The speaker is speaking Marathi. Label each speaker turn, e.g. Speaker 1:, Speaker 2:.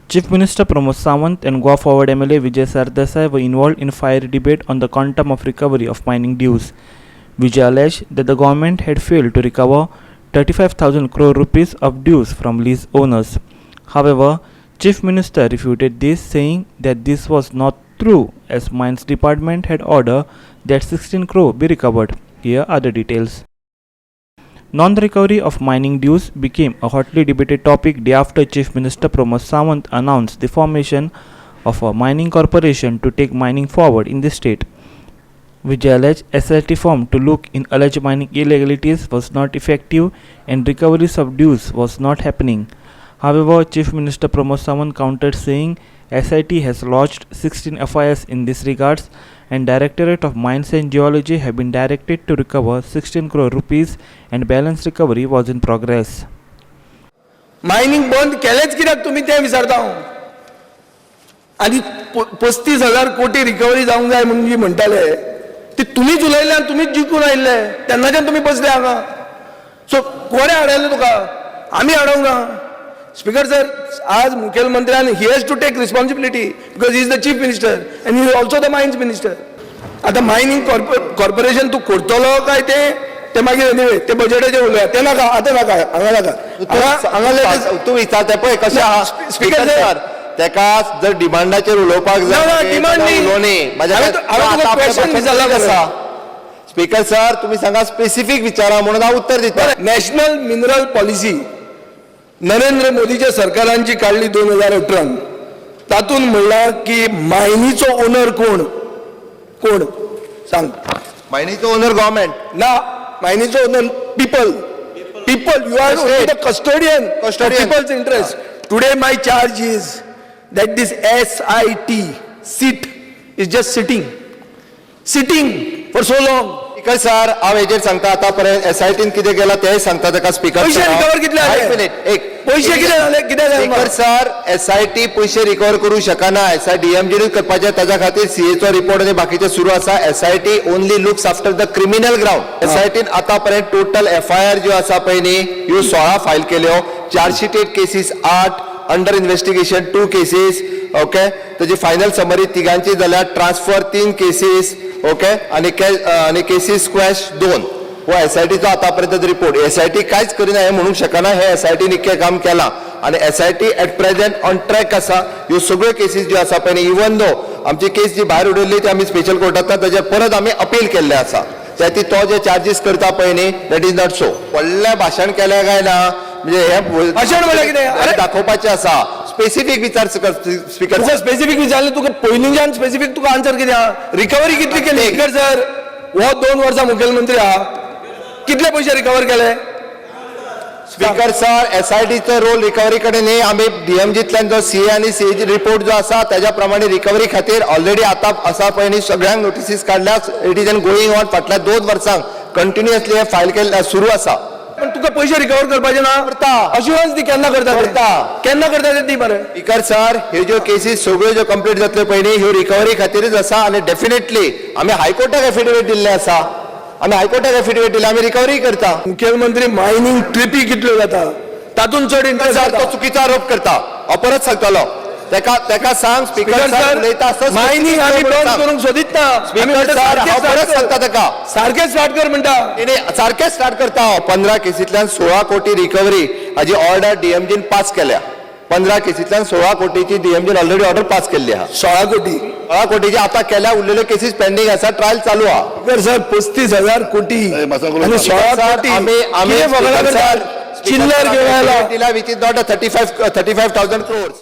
Speaker 1: Chief Minister Pramod Sawant and Goa Forward MLA Vijay Sardesai were involved in a fiery debate on the quantum of recovery of mining dues. Vijay alleged that the government had failed to recover 35,000 crore rupees of dues from lease owners. However, Chief Minister refuted this, saying that this was not true, as Mines Department had ordered that 16 crore be recovered. Here are the details. Non-recovery of mining dues became a hotly debated topic day after Chief Minister Pramod Sawant announced the formation of a mining corporation to take mining forward in the state. Vijay alleged SIT formed to look in alleged mining illegalities was not effective and recoveries of dues was not happening. However, Chief Minister Pramod Sawant countered, saying SIT has lodged 16 FIRs in this regards and Directorate of Mines and Geology have been directed to recover 16 crore rupees and balance recovery was in progress.
Speaker 2: Mining बंद केलेच कित्याक तुम्ही ते विचारता हांव आनी 35,000 कोटी रिकवरी जावंक जाय म्हणून जी म्हणटाले ती तुम्हीच उलयले आनी तुम्हीच जिखून आयिल्ले तेन्नाच्यान तुम्ही बसले हांगा सो कोणे हाडयले तुका आमी हाडोवंक ना स्पीकर सर आज मुखेलमंत्र्यान he has to take responsibility because he is the chief minister and he is also the mines minister आता मायनिंग कॉर्पोरेशन तू करतलो काय ते मागीर एनिवे ते बजेटाचेर उलोवया ते नाका आतां नाका हांगा नाका
Speaker 3: तू विचारता पळय कशें आहा
Speaker 2: स्पीकर सर
Speaker 3: तेका जर डिमांडाचेर उलोवपाक जाय
Speaker 2: डिमांड
Speaker 3: कसा स्पीकर सर तुम्ही सांगा स्पेसिफिक विचारा म्हणून हांव उत्तर दिता
Speaker 2: नॅशनल मिनरल पॉलिसी नरेंद्र मोदीच्या सरकारांची काढली 2018 तातून म्हणला की मायनीचो ओनर कोण कोण सांग
Speaker 3: मायनीचो ओनर गव्हर्नमेंट
Speaker 2: ना मायनीचो owner people you are only the custodian of people's interest today my charge is that this sit is just sitting for so long
Speaker 3: speaker sir हांव हेजेर सांगता आतापर्यंत SITन कितें केलां तें सांगता ताका स्पीकर
Speaker 2: पैसे रिकवर कितले जाले पैसे कितले जाले कितें जालें
Speaker 3: स्पीकर सर SIT पैसे रिकवर करूं शकना DMGनूच करपाचें ताच्या खातीर CAचो रिपोर्ट आनी बाकीचे सुरू आसा SIT only looks after the criminal ground SITन आतापर्यंत टोटल FIR ज्यो आसा पळय न्ही ह्यो 16 फायल केल्यो chargesheeted cases 8 under investigation 2 cases okay ताची फायनल समरी तिगांची जाल्यार ट्रान्सफर 3 केसीस ओके आणि केसीस स्क्वॅश 2 हो SITचो आतापर्यंत रिपोर्ट SIT कांयच करिना हे म्हणूंक शकना हे SITन इतकें काम केलां आणि SIT at present on track आसा ह्यो सगळ्यो केसीस ज्यो आसा पळय इवन दो आमची केस जी भायर उडयल्ली ती आमी स्पेशल कोर्टांत ताजेर परत आमी अपील केल्ले आसा त्याती तो जे चार्जीस करता पळय न्ही दॅट इज नॉट सो व्हडलें भाशण केलें काय ना म्हणजे हे
Speaker 2: भाशण म्हळ्यार कितें
Speaker 3: दाखोवपाचें आसा स्पेसिफीक विचार स्पीकर
Speaker 2: स्पेसिफीक विचारले तुका पयलींच्यान स्पेसिफीक तुका आन्सर कितें आहा रिकवरी कितली केली स्पीकर सर हो 2 वर्सां मुखेलमंत्री आहा कितले पयशे रिकवर केले
Speaker 3: स्पीकर सर SITचो रोल रिकवरी कडेन न्ही आमी DMGतल्यान जो CA आनी CAची रिपोर्ट जो आसा त्याच्या प्रमाणे रिकवरी खातीर ऑलरेडी आतां आसा पळय न्ही सगळ्यांक नोटिसीस काडल्या it is an going on फाटल्या 2 वर्सांक कंटिन्युअसली हे फायल केल्ले सुरू आसा
Speaker 2: पण तुका पयशे रिकवर करपाचे ना
Speaker 3: करता
Speaker 2: अश्युरन्स दी केन्ना करता ते दी बरें
Speaker 3: स्पीकर सर ह्यो ज्यो केसीस सगळ्यो ज्यो कंप्लीट जातल्यो पळय न्ही ह्यो रिकवरी खातीरच आसा आनी डेफिनेटली आमी हायकोर्टाक एफिडेविट दिल्ले आसा आमी हायकोर्टाक एफिडेविट दिला आमी रिकवरी करता
Speaker 2: मुखेलमंत्री मायनिंग ट्रिपी कितल्यो जाता तातून चड इंटरेस्ट
Speaker 3: तो चुकीचो आरोप करता हांव परत सांगतलो तेका सांग स्पीकर सर उलयता
Speaker 2: मायनिंग आमी बंद करूंक सोदीत ना
Speaker 3: स्पीकर सर हांव परत सांगता तेका
Speaker 2: सारकें स्टार्ट कर म्हणटा
Speaker 3: सारकें स्टार्ट करता हांव 15 केसींतल्यान 16 कोटी रिकवरी हाजी ऑर्डर DMGन पास केल्या 15 केसींतल्यान 16 कोटीची DMGन ऑलरेडी ऑर्डर पास केल्ली आहा 16 कोटीची आतां केल्या उरलेल्यो केसीस पेंडींग आसा ट्रायल चालू आहा
Speaker 2: स्पीकर सर 35,000 कोटी आनी 16 कोटी
Speaker 3: आमी
Speaker 2: चिल्लर घेवन आयला
Speaker 3: दिला विच इज नॉट 35,000 crores